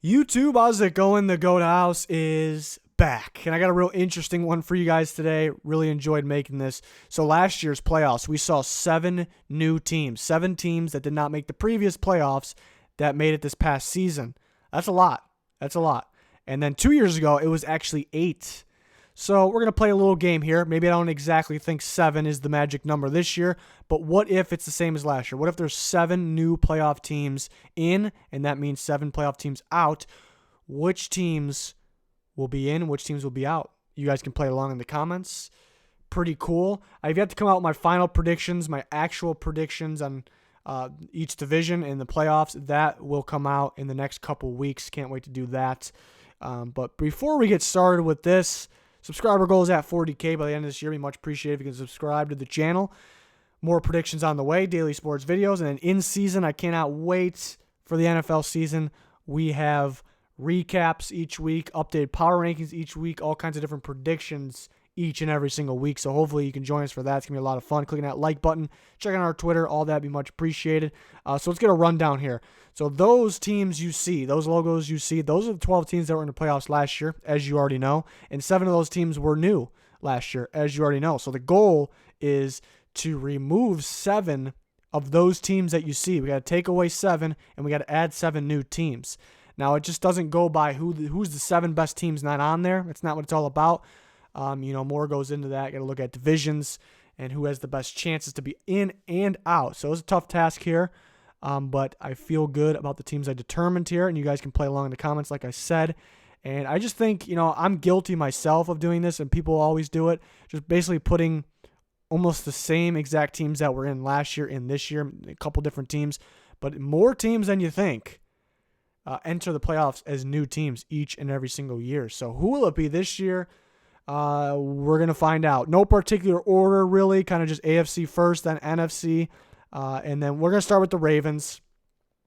YouTube, how's it going? The GOAT House is back. And I got a real interesting one for you guys today. Really enjoyed making this. So last year's playoffs, we saw 7 new teams. 7 teams that did not make the previous playoffs that made it this past season. That's a lot. That's a lot. And then 2 years ago, it was actually 8. So we're going to play a little game here. Maybe I don't exactly think 7 is the magic number this year, but what if it's the same as last year? What if there's 7 new playoff teams in, and that means 7 playoff teams out? Which teams will be in? Which teams will be out? You guys can play along in the comments. Pretty cool. I've yet to come out with my final predictions, my actual predictions on each division in the playoffs. That will come out in the next couple weeks. Can't wait to do that. But before we get started with this, subscriber goal is at 40K by the end of this year. Be much appreciated if you can subscribe to the channel. More predictions on the way, daily sports videos, and then in season, I cannot wait for the NFL season. We have recaps each week, updated power rankings each week, all kinds of different predictions each and every single week. So hopefully you can join us for that. It's going to be a lot of fun. Clicking that like button, checking out our Twitter, all that be much appreciated. So let's get a rundown here. So those teams you see, those logos you see, those are the 12 teams that were in the playoffs last year, as you already know. And 7 of those teams were new last year, as you already know. So the goal is to remove 7 of those teams that you see. We got to take away 7, and we got to add 7 new teams. Now, it just doesn't go by who's the 7 best teams not on there. That's not what it's all about. More goes into that. Got to look at divisions and who has the best chances to be in and out. So it's a tough task here, but I feel good about the teams I determined here, and you guys can play along in the comments like I said. And I just think, I'm guilty myself of doing this, and people always do it, just basically putting almost the same exact teams that were in last year in this year, a couple different teams, but more teams than you think enter the playoffs as new teams each and every single year. So who will it be this year? We're going to find out. No particular order, really, kind of just AFC first, then NFC, and then we're going to start with the Ravens.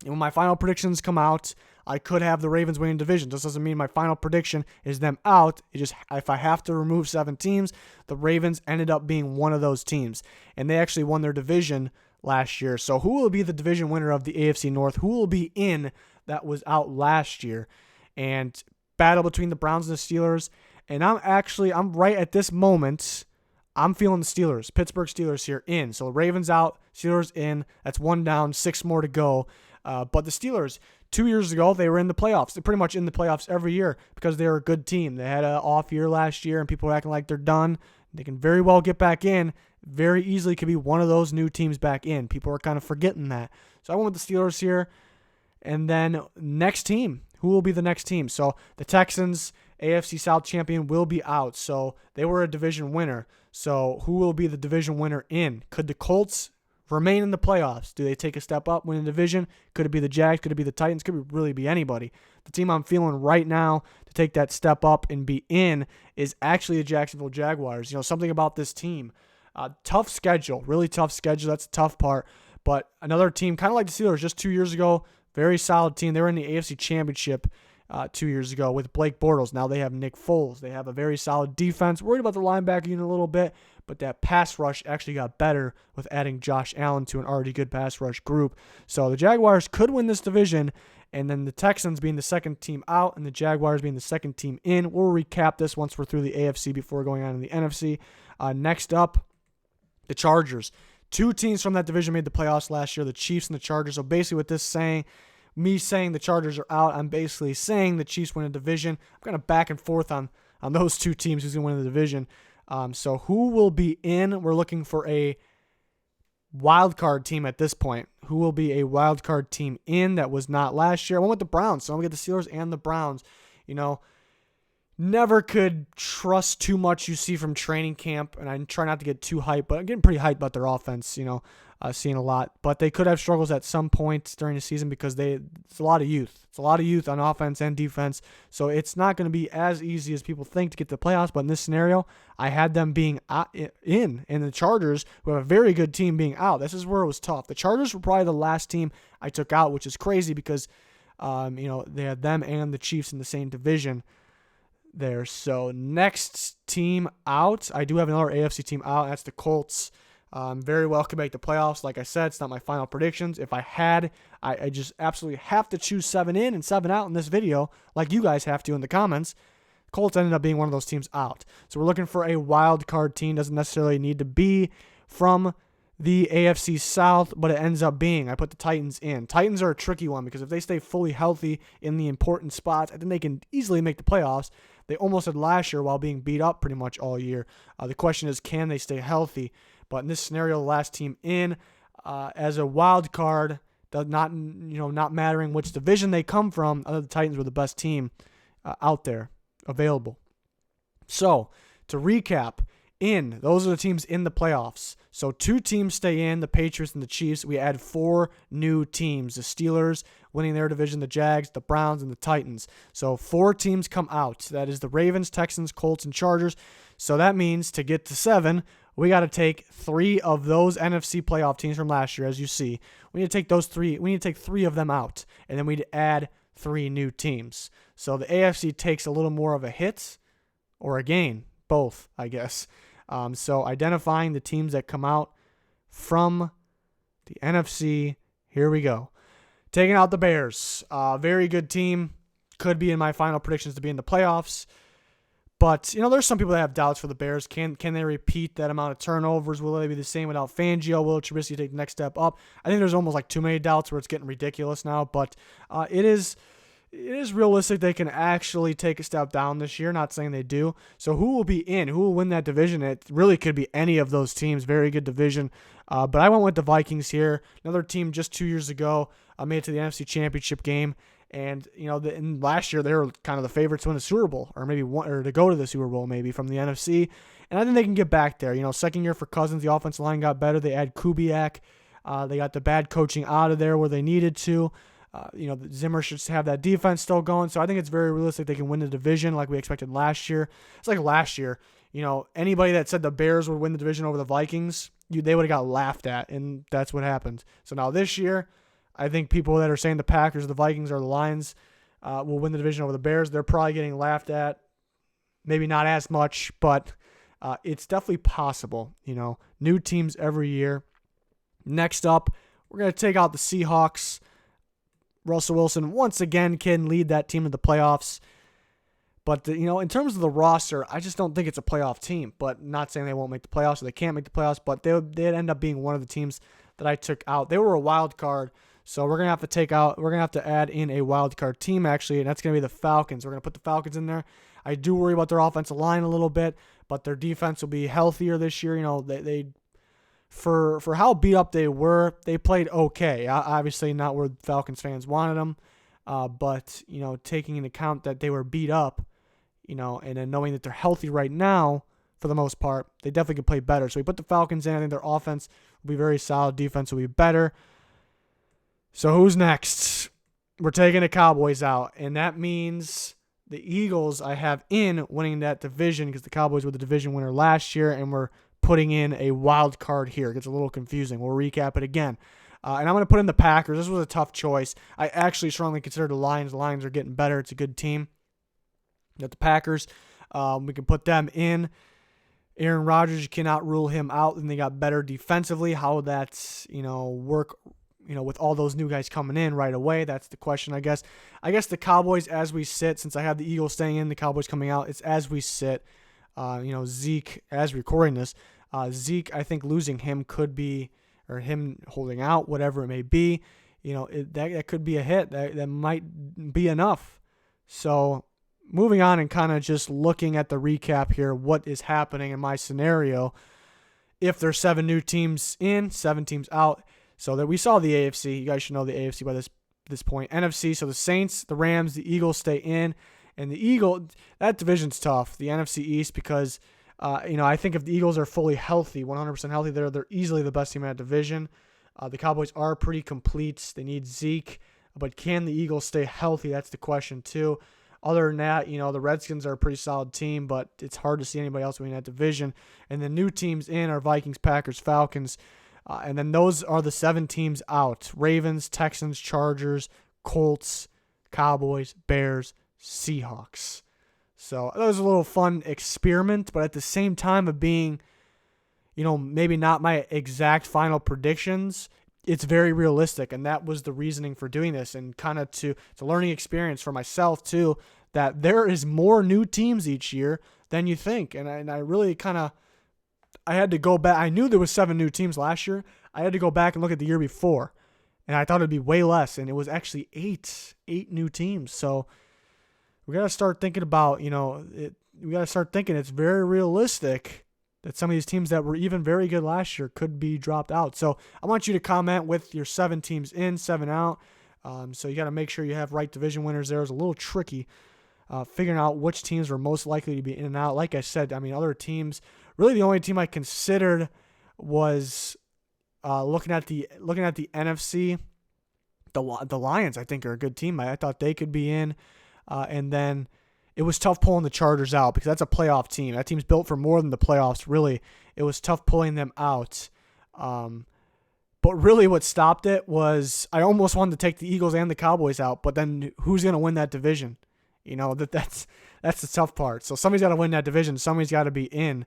And when my final predictions come out, I could have the Ravens winning division. This doesn't mean my final prediction is them out. It just, if I have to remove 7 teams, the Ravens ended up being one of those teams. And they actually won their division last year. So who will be the division winner of the AFC North? Who will be in that was out last year? And battle between the Browns and the Steelers. And I'm right at this moment, I'm feeling the Steelers, Pittsburgh Steelers here in. So Ravens out, Steelers in. That's 1 down, 6 more to go. But the Steelers, 2 years ago, they were in the playoffs. They're pretty much in the playoffs every year because they're a good team. They had an off year last year, and people are acting like they're done. They can very well get back in. Very easily could be one of those new teams back in. People are kind of forgetting that. So I went with the Steelers here. And then next team. Who will be the next team? So the Texans, AFC South champion, will be out. So they were a division winner. So who will be the division winner in? Could the Colts remain in the playoffs? Do they take a step up, win a division? Could it be the Jags? Could it be the Titans? Could it really be anybody? The team I'm feeling right now to take that step up and be in is actually the Jacksonville Jaguars. Something about this team. Tough schedule, really tough schedule. That's the tough part. But another team, kind of like the Steelers, just 2 years ago, very solid team. They were in the AFC Championship 2 years ago with Blake Bortles. Now they have Nick Foles. They have a very solid defense. Worried about the linebacker unit a little bit, but that pass rush actually got better with adding Josh Allen to an already good pass rush group. So the Jaguars could win this division, and then the Texans being the second team out and the Jaguars being the second team in. We'll recap this once we're through the AFC before going on to the NFC. Next up, the Chargers. 2 teams from that division made the playoffs last year, the Chiefs and the Chargers. So basically with this saying, me saying the Chargers are out, I'm basically saying the Chiefs win a division. I'm kind of back and forth on those 2 teams who's going to win the division. So who will be in? We're looking for a wild card team at this point. Who will be a wild card team in that was not last year? I went with the Browns, so I'm going to get the Steelers and the Browns. Never could trust too much you see from training camp, and I try not to get too hyped, but I'm getting pretty hyped about their offense, seeing a lot. But they could have struggles at some point during the season because it's a lot of youth. It's a lot of youth on offense and defense, so it's not going to be as easy as people think to get to the playoffs. But in this scenario, I had them being in, and the Chargers, who have a very good team, being out. This is where it was tough. The Chargers were probably the last team I took out, which is crazy because, they had them and the Chiefs in the same division there. So next team out, I do have another AFC team out. That's the Colts. Very well could make the playoffs. Like I said, it's not my final predictions. If I had, I just absolutely have to choose 7 in and 7 out in this video, like you guys have to in the comments. Colts ended up being one of those teams out. So we're looking for a wild card team. Doesn't necessarily need to be from the AFC South, but it ends up being. I put the Titans in. Titans are a tricky one because if they stay fully healthy in the important spots, I think they can easily make the playoffs. They almost did last year while being beat up pretty much all year. The question is, can they stay healthy? But in this scenario, the last team in as a wild card, does not mattering which division they come from, the Titans were the best team out there available. So to recap, those are the teams in the playoffs. So 2 teams stay in, the Patriots and the Chiefs. We add 4 new teams, the Steelers winning their division, the Jags, the Browns, and the Titans. So 4 teams come out. That is the Ravens, Texans, Colts, and Chargers. So that means to get to 7, we got to take 3 of those NFC playoff teams from last year, as you see. We need to take those 3. We need to take 3 of them out, and then we'd add 3 new teams. So the AFC takes a little more of a hit or a gain, both, I guess. So identifying the teams that come out from the NFC, here we go. Taking out the Bears. Very good team. Could be in my final predictions to be in the playoffs. But, there's some people that have doubts for the Bears. Can they repeat that amount of turnovers? Will they be the same without Fangio? Will Trubisky take the next step up? I think there's almost like too many doubts where it's getting ridiculous now. But it is realistic they can actually take a step down this year. Not saying they do. So who will be in? Who will win that division? It really could be any of those teams. Very good division. But I went with the Vikings here. Another team just 2 years ago made it to the NFC Championship game. And, in last year they were kind of the favorites to win the Super Bowl or to go to the Super Bowl maybe from the NFC. And I think they can get back there. Second year for Cousins, the offensive line got better. They add Kubiak. They got the bad coaching out of there where they needed to. Zimmer should have that defense still going. So I think it's very realistic they can win the division like we expected last year. It's like last year, anybody that said the Bears would win the division over the Vikings, they would have got laughed at, and that's what happened. So now this year, I think people that are saying the Packers, the Vikings, or the Lions will win the division over the Bears, they're probably getting laughed at. Maybe not as much, but it's definitely possible. New teams every year. Next up, we're going to take out the Seahawks. Russell Wilson once again can lead that team to the playoffs. But, in terms of the roster, I just don't think it's a playoff team. But not saying they won't make the playoffs or they can't make the playoffs, but they'd end up being one of the teams that I took out. They were a wild card, so we're going to have to add in a wild card team, actually, and that's going to be the Falcons. We're going to put the Falcons in there. I do worry about their offensive line a little bit, but their defense will be healthier this year. They for how beat up they were, they played okay. Obviously not where Falcons fans wanted them, but taking into account that they were beat up, and then knowing that they're healthy right now for the most part, they definitely could play better. So we put the Falcons in. I think their offense will be very solid. Defense will be better. So who's next? We're taking the Cowboys out, and that means the Eagles I have in winning that division because the Cowboys were the division winner last year, and we're putting in a wild card here. It gets a little confusing. We'll recap it again. And I'm going to put in the Packers. This was a tough choice. I actually strongly consider the Lions. The Lions are getting better. It's a good team. Got the Packers. We can put them in. Aaron Rodgers, you cannot rule him out. And they got better defensively. How would that, work, with all those new guys coming in right away? That's the question, I guess. I guess the Cowboys, as we sit, since I have the Eagles staying in, the Cowboys coming out, it's as we sit. Zeke, as recording this, Zeke, I think losing him could be, or him holding out, whatever it may be, that could be a hit. That might be enough. So moving on and kind of just looking at the recap here, what is happening in my scenario. If there's 7 new teams in, 7 teams out, so that we saw the AFC. You guys should know the AFC by this point. NFC, so the Saints, the Rams, the Eagles stay in. And that division's tough, the NFC East, because, I think if the Eagles are fully healthy, 100% healthy, they're easily the best team in that division. The Cowboys are pretty complete. They need Zeke. But can the Eagles stay healthy? That's the question, too. Other than that, the Redskins are a pretty solid team, but it's hard to see anybody else winning that division. And the new teams in are Vikings, Packers, Falcons. And then those are the 7 teams out. Ravens, Texans, Chargers, Colts, Cowboys, Bears, Seahawks. So that was a little fun experiment, but at the same time of being, maybe not my exact final predictions, it's very realistic. And that was the reasoning for doing this, and kind of it's a learning experience for myself too, that there is more new teams each year than you think. And I really I had to go back. I knew there was 7 new teams last year. I had to go back and look at the year before, and I thought it'd be way less, and it was actually 8 new teams. So we got to start thinking about, we got to start thinking it's very realistic that some of these teams that were even very good last year could be dropped out. So I want you to comment with your 7 teams in, 7 out. So you got to make sure you have right division winners there. It's a little tricky figuring out which teams were most likely to be in and out. Like I said, other teams, really the only team I considered was looking at the NFC. The Lions, I think, are a good team. I thought they could be in. And then it was tough pulling the Chargers out because that's a playoff team. That team's built for more than the playoffs, really. It was tough pulling them out. But really what stopped it was I almost wanted to take the Eagles and the Cowboys out, but then who's going to win that division? That's the tough part. So somebody's got to win that division. Somebody's got to be in.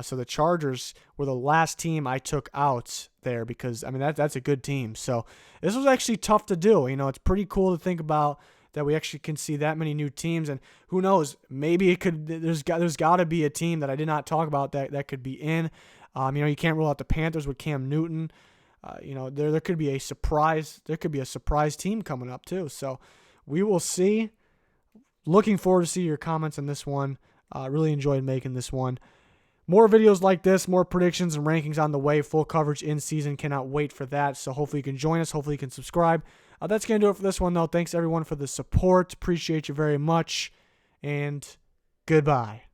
So the Chargers were the last team I took out there because, that's a good team. So this was actually tough to do. It's pretty cool to think about that we actually can see that many new teams. And who knows, maybe there's got to be a team that I did not talk about that could be in. You can't rule out the Panthers with Cam Newton. There could be a surprise. There could be a surprise team coming up too. So we will see. Looking forward to see your comments on this one. Really enjoyed making this one. More videos like this, more predictions and rankings on the way. Full coverage in season. Cannot wait for that. So hopefully you can join us. Hopefully you can subscribe. That's going to do it for this one, though. Thanks, everyone, for the support. Appreciate you very much. And goodbye.